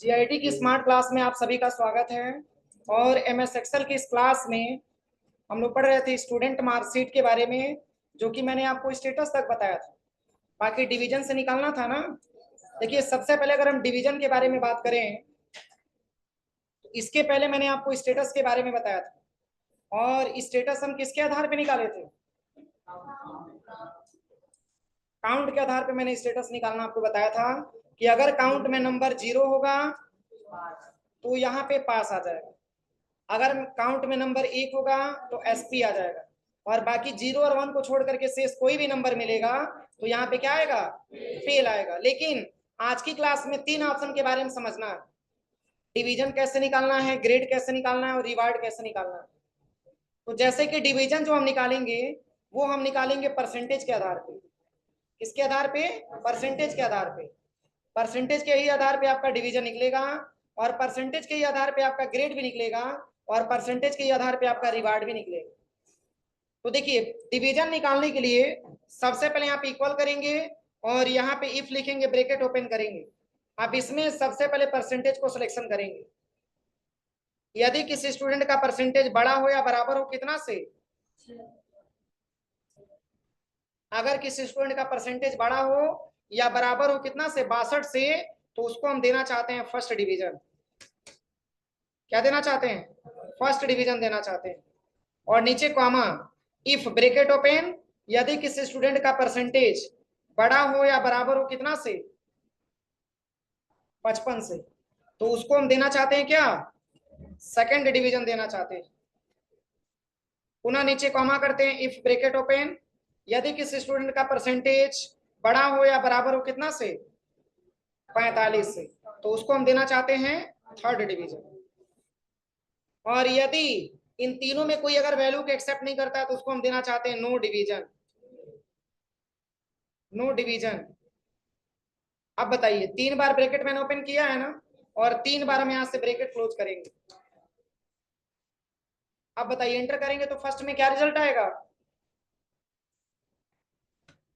GIT की smart class में आप सभी का स्वागत है। और एमएस एक्सेल की इस क्लास में हम लोग पढ़ रहे थे स्टूडेंट मार्कशीट के बारे में, जो कि मैंने आपको स्टेटस तक बताया था। बाकी डिवीजन से निकालना था ना। देखिए, सबसे पहले अगर हम डिवीजन के बारे में बात करें तो इसके पहले मैंने आपको स्टेटस के बारे में बताया था। और स्टेटस हम किसके आधार पर निकाले थे? काउंट के आधार पर मैंने स्टेटस निकालना आपको बताया था कि अगर काउंट में नंबर 0 होगा तो यहाँ पे पास आ जाएगा। अगर काउंट में नंबर 1 होगा तो एसपी आ जाएगा। और बाकी 0 और 1 को छोड़ करके शेष कोई भी नंबर मिलेगा तो यहाँ पे क्या आएगा? फेल आएगा। लेकिन आज की क्लास में 3 ऑप्शन के बारे में समझना है। डिवीजन कैसे निकालना है, ग्रेड कैसे निकालना है और रिवार्ड कैसे निकालना है। तो जैसे कि डिवीजन जो हम निकालेंगे वो हम निकालेंगे परसेंटेज के आधार पे। किसके आधार पे? परसेंटेज के आधार पे। परसेंटेज के ही आधार पे आपका डिवीजन निकलेगा और परसेंटेज के ही आधार पे आपका ग्रेड भी निकलेगा और परसेंटेज के ही आधार पे आपका रिवार्ड भी निकलेगा। तो देखिए, डिवीजन निकालने के लिए सबसे पहले आप इक्वल करेंगे और यहाँ पे इफ लिखेंगे, ब्रैकेट ओपन करेंगे। आप इसमें सबसे पहले परसेंटेज को सिलेक्शन करेंगे। यदि किसी स्टूडेंट का परसेंटेज बड़ा हो या बराबर हो कितना से? अगर किसी स्टूडेंट का परसेंटेज बड़ा हो या बराबर हो कितना से? 62 से, तो उसको हम देना चाहते हैं फर्स्ट डिवीजन। क्या देना चाहते हैं? फर्स्ट डिवीजन देना चाहते हैं। और नीचे कॉमा, इफ ब्रैकेट ओपन, यदि किसी स्टूडेंट का परसेंटेज बड़ा हो या बराबर हो कितना से? 55 से, तो उसको हम देना चाहते हैं क्या? सेकंड डिवीजन देना चाहते हैं। पुनः नीचे कॉमा करते हैं, इफ ब्रैकेट ओपन, यदि किसी स्टूडेंट का परसेंटेज बड़ा हो या बराबर हो कितना से? 45 से, तो उसको हम देना चाहते हैं थर्ड डिवीजन। और यदि इन तीनों में कोई अगर वैल्यू को एक्सेप्ट नहीं करता है तो उसको हम देना चाहते हैं नो डिवीजन। No division. अब बताइए, 3 बार ब्रैकेट मैंने ओपन किया है ना, और 3 बार हम यहां से ब्रैकेट क्लोज करेंगे। अब बताइए, एंटर करेंगे तो फर्स्ट में क्या रिजल्ट आएगा?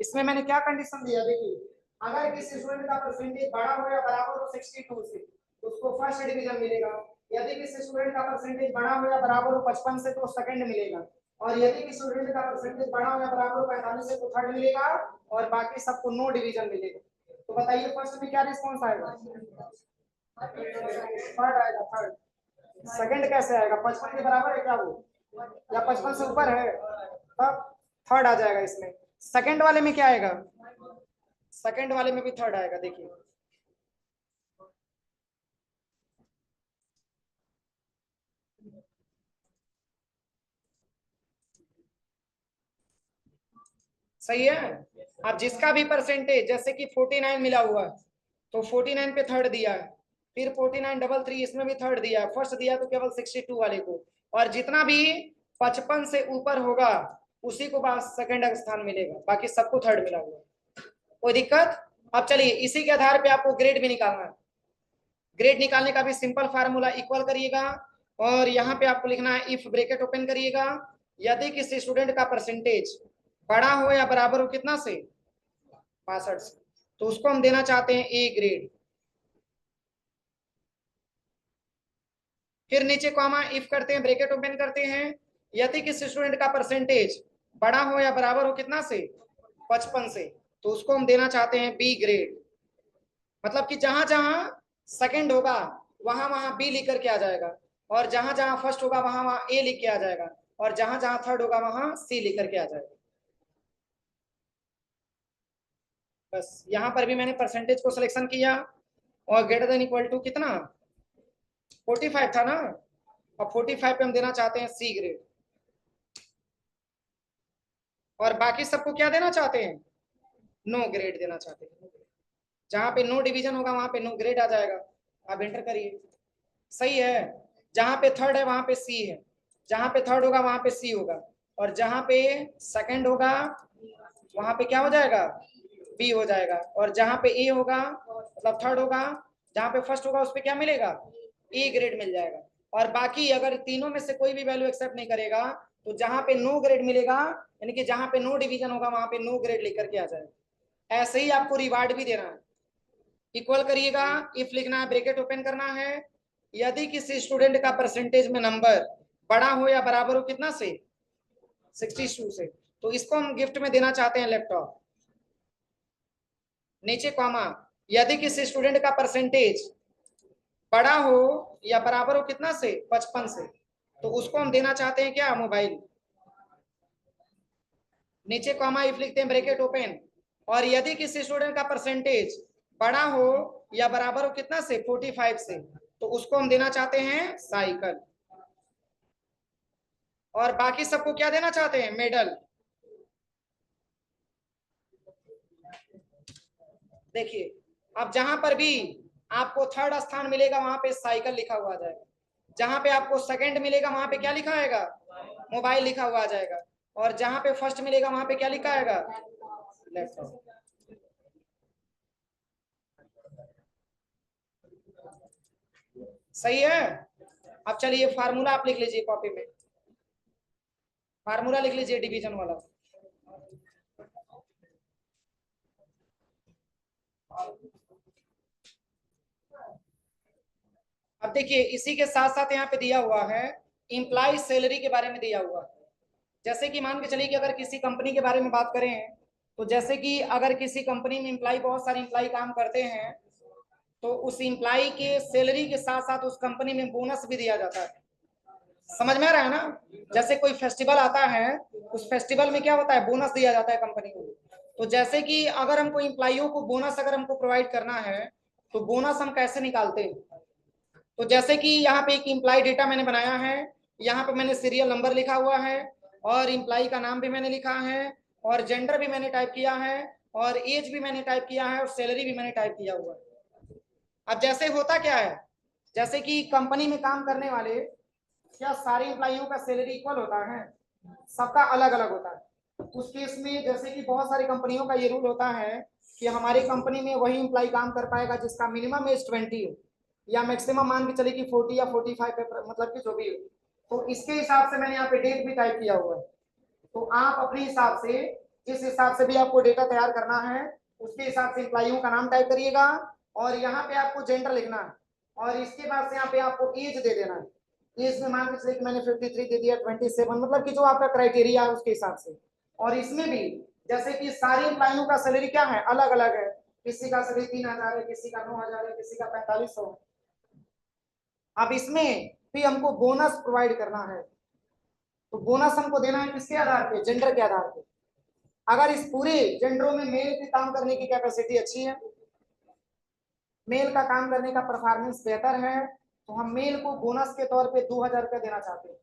इसमें मैंने क्या कंडीशन दिया? देखिए, अगर किसी स्टूडेंट का परसेंटेज बड़ा हो या बराबर हो 62 से, तो उसको फर्स्ट डिवीजन मिलेगा। यदि किसी स्टूडेंट का परसेंटेज बड़ा हो या बराबर हो 55 से, तो सेकंड मिलेगा। और यदि किसी स्टूडेंट का परसेंटेज बड़ा हो या बराबर हो 45 से, तो थर्ड मिलेगा। और बाकी सबको नो डिवीजन मिलेगा। तो बताइए, फर्स्ट में क्या रिस्पॉन्स आएगा? थर्ड आएगा, थर्ड। सेकंड कैसे आएगा? 55 के बराबर है क्या वो, या 55 से ऊपर है? तब थर्ड आ जाएगा इसमें। सेकंड वाले में क्या आएगा? सेकंड वाले में भी थर्ड आएगा। देखिए, सही है। अब जिसका भी परसेंटेज जैसे कि 49 मिला हुआ है, तो 49 पे थर्ड दिया है। फिर 49 डबल 3, इसमें भी थर्ड दिया है। फर्स्ट दिया तो केवल 62 वाले को। और जितना भी 55 से ऊपर होगा उसी को बाद सेकंड स्थान मिलेगा, बाकी सबको थर्ड मिला हुआ है। कोई दिक्कत? अब चलिए, इसी के आधार पे आपको ग्रेड भी निकालना है। ग्रेड निकालने का भी सिंपल फार्मूला, इक्वल करिएगा और यहाँ पे आपको लिखना है इफ ब्रैकेट ओपन करिएगा, यदि किसी स्टूडेंट का परसेंटेज बड़ा हो या बराबर हो कितना से? 62 से, तो उसको हम देना चाहते हैं ए ग्रेड। फिर नीचे कॉमा, इफ करते हैं, ब्रैकेट ओपन करते हैं, यदि किसी स्टूडेंट का परसेंटेज बड़ा हो या बराबर हो कितना से? 55 से, तो उसको हम देना चाहते हैं बी ग्रेड। मतलब कि जहां जहां सेकंड होगा वहां वहां बी लिख करके आ जाएगा, और जहां जहां फर्स्ट होगा वहां वहां ए लिख के आ जाएगा, और जहां जहां थर्ड होगा वहां सी लिख करके आ जाएगा। बस यहाँ पर भी मैंने परसेंटेज को सिलेक्शन किया और ग्रेटर देन इक्वल टू कितना? 45 था ना, और 45 पे हम देना चाहते हैं सी ग्रेड। और बाकी सबको क्या देना चाहते हैं? नो ग्रेड देना चाहते हैं। जहां पे नो डिवीजन होगा वहां पे नो ग्रेड आ जाएगा। आप एंटर करिए। सही है। जहां पे थर्ड है वहां पे सी है, जहां पे थर्ड होगा वहां पे सी होगा, और जहां पे सेकंड होगा वहां पे क्या हो जाएगा? बी हो जाएगा। और जहां पे ए होगा मतलब थर्ड होगा, जहां पे फर्स्ट होगा उस पे क्या मिलेगा? ए ग्रेड मिल जाएगा। और बाकी अगर तीनों में से कोई भी वैल्यू एक्सेप्ट नहीं करेगा तो जहां पे नो ग्रेड मिलेगा, यानी कि जहां पे नो डिवीजन होगा वहां पे नो ग्रेड लेकर के आ जाएगा। ऐसे ही आपको रिवार्ड भी देना है। इक्वल करिएगा, इफ लिखना है, ब्रैकेट ओपन करना है, यदि किसी स्टूडेंट का परसेंटेज में नंबर बड़ा हो या बराबर हो कितना से 62 से, तो इसको हम गिफ्ट में देना चाहते हैं लैपटॉप। नीचे कॉमा, यदि किसी स्टूडेंट का परसेंटेज बड़ा हो या बराबर हो कितना से 55 से, तो उसको हम देना चाहते हैं क्या, मोबाइल। नीचे कॉमा, इफ लिखते हैं, ब्रैकेट ओपन, और यदि किसी स्टूडेंट का परसेंटेज बड़ा हो या बराबर हो कितना से 45 से, तो उसको हम देना चाहते हैं साइकिल। और बाकी सबको क्या देना चाहते हैं, मेडल। देखिए, अब जहां पर भी आपको थर्ड स्थान मिलेगा वहां पे साइकिल लिखा हुआ आ जाएगा, जहां पे आपको सेकंड मिलेगा वहां पे क्या लिखा आएगा, मोबाइल लिखा हुआ आ जाएगा, और जहां पे फर्स्ट मिलेगा वहां पे क्या लिखा आएगा, लैपटॉप। सही है। अब चलिए फार्मूला आप लिख लीजिए कॉपी में, फार्मूला लिख लीजिए डिवीजन वाला। अब देखिए, इसी के साथ साथ यहाँ पे दिया हुआ है इंप्लॉय सैलरी के बारे में दिया हुआ है। जैसे कि मान के चलिए कि अगर किसी कंपनी के बारे में बात करें, तो जैसे कि अगर किसी कंपनी में इंप्लॉय, बहुत सारे इंप्लॉय काम करते हैं, तो उस इंप्लॉय के सैलरी के साथ साथ उस कंपनी में बोनस भी दिया जाता है। समझ में आ रहा है ना। जैसे कोई फेस्टिवल आता है, उस फेस्टिवल में क्या होता है, बोनस दिया जाता है कंपनी को। तो जैसे कि अगर हमको इंप्लॉइयों को बोनस अगर हमको प्रोवाइड करना है, तो बोनस हम कैसे निकालते हैं। तो जैसे कि यहाँ पे एक इम्प्लाई डेटा मैंने बनाया है, यहाँ पे मैंने सीरियल नंबर लिखा हुआ है, और इम्प्लाई का नाम भी मैंने लिखा है, और जेंडर भी मैंने टाइप किया है, और एज भी मैंने टाइप किया है, और सैलरी भी मैंने टाइप किया हुआ है। अब जैसे होता क्या है, जैसे कि कंपनी में काम करने वाले, क्या सारे इम्प्लाइयों का सैलरी इक्वल होता है, सबका अलग अलग होता है। उस केस में जैसे कि बहुत सारी कंपनियों का ये रूल होता है कि हमारी कंपनी में वही इम्प्लाई काम कर पाएगा जिसका मिनिमम एज 20 हो, या मैक्सिमम मान के चले कि 40 या 45 मतलब कि जो भी हो। तो इसके हिसाब से मैंने यहाँ पे डेट भी टाइप किया हुआ है। तो आप अपने हिसाब से, जिस हिसाब से भी आपको डेटा तैयार करना है, उसके हिसाब से इम्प्लाइयों का नाम टाइप करिएगा, और यहाँ पे आपको जेंडर लिखना है, और इसके बाद से यहाँ पे आपको एज दे देना है। एज में मान के चलिए कि मैंने 53 दे दिया, 27, मतलब कि जो आपका क्राइटेरिया है उसके हिसाब से। और इसमें भी जैसे कि सारी इम्प्लाइयों का सैलरी क्या है, अलग अलग है। किसी का सैलरी 3000 है, किसी का 9000 है, किसी का 4500। अब इसमें भी हमको बोनस प्रोवाइड करना है, तो बोनस हमको देना है किसके आधार पे, जेंडर के आधार पे। अगर इस पूरे जेंडरों में मेल की काम करने की कैपेसिटी अच्छी है, मेल का काम करने का परफॉर्मेंस बेहतर है, तो हम मेल को बोनस के तौर पे 2000 रुपया देना चाहते हैं।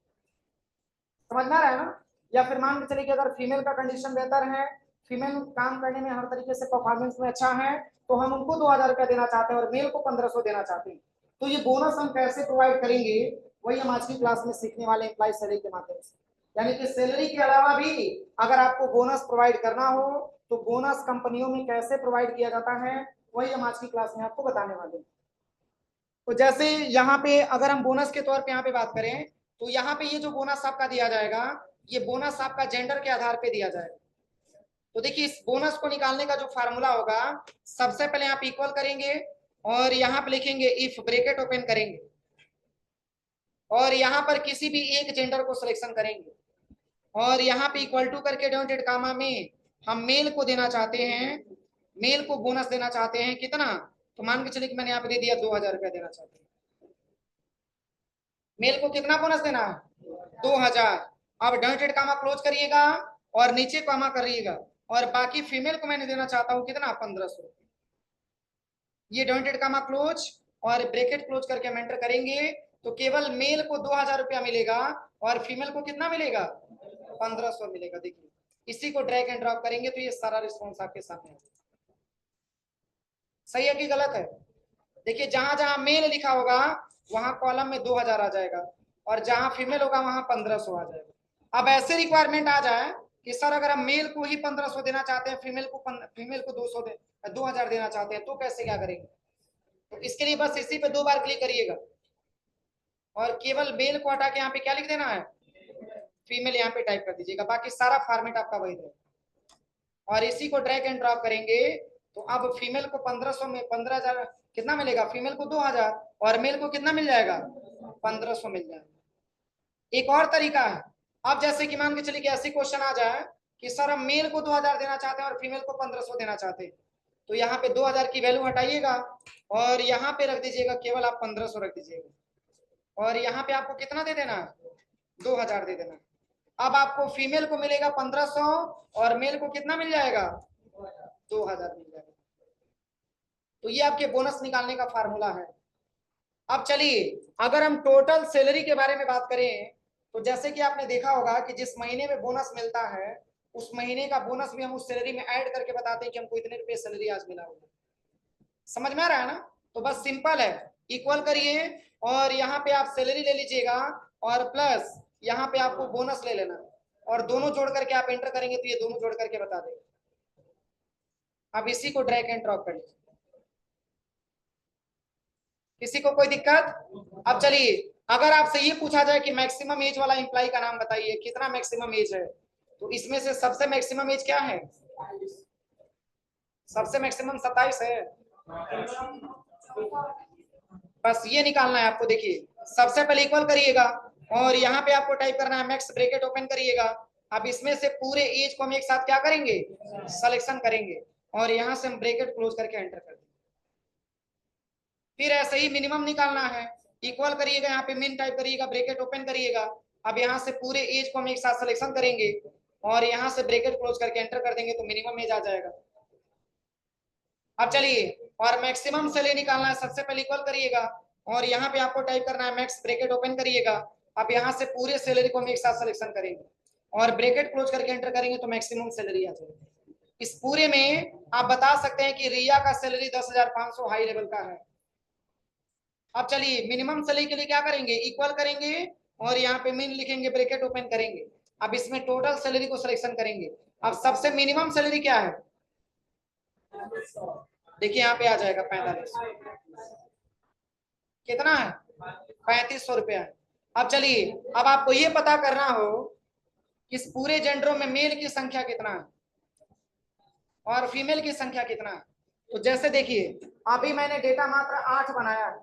समझ में आ रहा है ना। या फिर मान के चलिए कि अगर फीमेल का कंडीशन बेहतर है, फीमेल काम करने में हर तरीके से परफॉर्मेंस में अच्छा है, तो हम उनको 2000 रुपया देना चाहते हैं, और मेल को 1500 देना चाहते हैं। तो ये बोनस हम कैसे प्रोवाइड करेंगे, वही हम आज की क्लास में सीखने वाले एम्प्लॉय सैलरी के माध्यम से। यानी कि सैलरी के अलावा भी अगर आपको बोनस प्रोवाइड करना हो, तो बोनस कंपनियों में कैसे प्रोवाइड किया जाता है, वही हम आज की क्लास में आपको बताने वाले हैं। तो जैसे यहाँ पे अगर हम बोनस के तौर पे यहाँ पे बात करें, तो यहाँ पे ये जो बोनस आपका दिया जाएगा, ये बोनस आपका जेंडर के आधार पे दिया जाएगा। तो देखिए, इस बोनस को निकालने का जो फार्मूला होगा, सबसे पहले आप इक्वल करेंगे, और यहाँ पे लिखेंगे इफ, ब्रैकेट ओपन करेंगे, और यहाँ पर किसी भी एक जेंडर को सिलेक्शन करेंगे, और यहाँ पे इक्वल टू करके डॉटेड कामा में हम मेल को देना चाहते हैं, मेल को बोनस देना चाहते हैं कितना, तो मान के चलिए कि मैंने यहाँ पे दे दिया 2000 रुपया देना चाहते हैं। मेल को कितना बोनस देना है, 2000। अब डॉटेड कामा क्लोज करिएगा, और नीचे कामा करिएगा, और बाकी फीमेल को मैंने देना चाहता हूँ कितना, 1500। ये डॉटेड कामा क्लोज, और ब्रैकेट क्लोज करके हम एंटर करेंगे, तो केवल मेल को 2000 रुपया मिलेगा, और फीमेल को कितना मिलेगा, 1500 मिलेगा। देखिए, इसी को ड्रैग एंड ड्रॉप करेंगे तो ये सारा रिस्पॉन्स आपके सामने है। सही है कि गलत है। देखिए, जहां जहां मेल लिखा होगा वहां कॉलम में 2000 आ जाएगा, और जहां फीमेल होगा वहां 1500 आ जाएगा। अब ऐसे रिक्वायरमेंट आ जाए कि सर अगर हम मेल को ही 1500 देना चाहते हैं, फीमेल को 2000 देना चाहते हैं, तो कैसे क्या करेंगे। तो इसके लिए बस इसी पे 2 बार क्लिक करिएगा, और केवल मेल को हटा के यहाँ पे क्या लिख देना है, फीमेल यहाँ पे टाइप कर दीजिएगा, बाकी सारा फॉर्मेट आपका वही रहेगा। और इसी को ड्रैग एंड ड्रॉप करेंगे, तो अब फीमेल को 1500 में 15,000 कितना मिलेगा, फीमेल को 2000 और मेल को कितना मिल जाएगा, 1500 मिल जाएगा। एक और तरीका है, अब जैसे कि मान के चलिए कि ऐसे क्वेश्चन आ जाए कि सर हम मेल को 2000 देना चाहते हैं और फीमेल को 1500 देना चाहते हैं, तो यहाँ पे 2000 की वैल्यू हटाइएगा और यहाँ पे रख दीजिएगा केवल आप 1500 रख दीजिएगा और यहाँ पे आपको कितना दे देना, 2000 दे देना। अब आपको फीमेल को मिलेगा 1500 और मेल को कितना मिल जाएगा, 2000 मिल जाएगा। तो ये आपके बोनस निकालने का फार्मूला है। अब चलिए अगर हम टोटल सैलरी के बारे में बात करें तो जैसे कि आपने देखा होगा कि जिस महीने में बोनस मिलता है उस महीने का बोनस भी हम उस सैलरी में ऐड करके बताते हैं कि हमको इतने रुपए सैलरी आज मिला होगा। समझ में आ रहा है ना? तो बस सिंपल है, इक्वल करिए और यहाँ पे आप सैलरी ले लीजिएगा और प्लस यहाँ पे आपको बोनस ले लेना और दोनों जोड़ करके आप एंटर करेंगे तो ये दोनों जोड़ करके बता देंगे। अब इसी को ड्रैग एंड ड्रॉप कर लीजिए, किसी को कोई दिक्कत? अब चलिए अगर आपसे ये पूछा जाए कि मैक्सिमम एज वाला एम्प्लॉय का नाम बताइए, कितना मैक्सिमम एज है, तो इसमें से सबसे मैक्सिमम एज क्या है, सबसे मैक्सिमम 27 है। बस ये निकालना है आपको। देखिए सबसे पहले इक्वल करिएगा और यहाँ पे आपको टाइप करना है मैक्स, ब्रैकेट ओपन करिएगा। अब इसमें से पूरे एज को हम एक साथ क्या करेंगे, सिलेक्शन करेंगे और यहाँ से हम ब्रैकेट क्लोज करके एंटर कर देंगे। फिर ऐसे ही मिनिमम निकालना है, इक्वल करिएगा, यहाँ पे मिन टाइप करिएगा, ब्रैकेट ओपन करिएगा। अब यहाँ से पूरे एज को हम एक साथ सिलेक्शन करेंगे और यहाँ से ब्रैकेट क्लोज करके एंटर कर देंगे तो मिनिमम एज आ जाएगा। अब चलिए और मैक्सिमम सैलरी निकालना है, सबसे पहले इक्वल करिएगा और यहाँ पे आपको टाइप करना है मैक्स, ब्रैकेट ओपन करिएगा। अब यहाँ से पूरे सैलरी को हम एक साथ सिलेक्शन करेंगे और ब्रैकेट क्लोज करके एंटर करेंगे तो मैक्सिमम सैलरी आ जाएगी। इस पूरे में आप बता सकते हैं कि रिया का सैलरी 10,500 हाई लेवल का है। अब चलिए मिनिमम सैलरी के लिए क्या करेंगे, इक्वल करेंगे और यहाँ पे मिन लिखेंगे, ब्रैकेट ओपन करेंगे। अब इसमें टोटल सैलरी को सिलेक्शन करेंगे। अब सबसे मिनिमम सैलरी क्या है, देखिए यहाँ पे आ जाएगा 4500, कितना है 3500 रुपया है। अब चलिए अब आपको ये पता करना हो कि इस पूरे जेंडरों में मेल की संख्या कितना है और फीमेल की संख्या कितना है। तो जैसे देखिए अभी मैंने डेटा मात्र 8 बनाया है,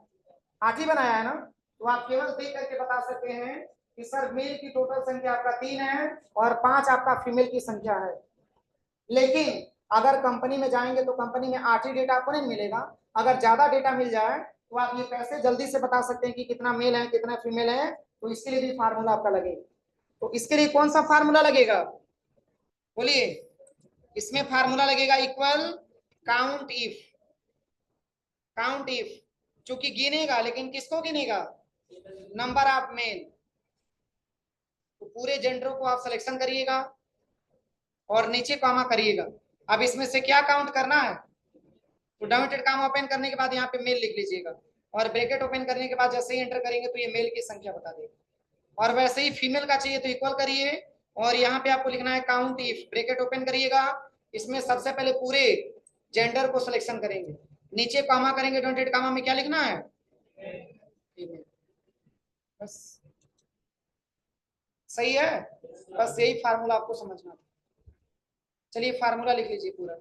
8 ही बनाया है ना, तो आप केवल देख करके बता सकते हैं कि सर मेल की टोटल संख्या आपका 3 है और 5 आपका फीमेल की संख्या है। लेकिन अगर कंपनी में जाएंगे तो कंपनी में 8 ही डेटा आपको नहीं मिलेगा, अगर ज्यादा डेटा मिल जाए तो आप ये कैसे जल्दी से बता सकते हैं कि कितना मेल है कितना फीमेल है। तो इसके लिए भी फार्मूला आपका लगेगा। तो इसके लिए कौन सा फार्मूला लगेगा बोलिए, इसमें फार्मूला लगेगा equal count if, count if चूंकि गिनेगा लेकिन किसको गिनेगा, नंबर ऑफ मेल। तो पूरे जेंडरों को आप सिलेक्शन करिएगा और नीचे कॉमा करिएगा। अब इसमें से क्या काउंट करना है, तो डाउनटेड काम ओपन करने के बाद यहाँ पे मेल लिख लीजिएगा और ब्रैकेट ओपन करने के बाद जैसे ही एंटर करेंगे तो ये मेल की संख्या बता देगा। और वैसे ही फीमेल का चाहिए तो इक्वल करिए और यहाँ पे आपको लिखना है काउंट इफ, ब्रैकेट ओपन करिएगा। इसमें सबसे पहले पूरे जेंडर को सिलेक्शन करेंगे, नीचे कॉमा करेंगे, डाउनटेड कॉमा में क्या लिखना है, फीमेल। बस सही है, बस यही फार्मूला आपको समझना था। चलिए फार्मूला लिख लीजिए पूरा।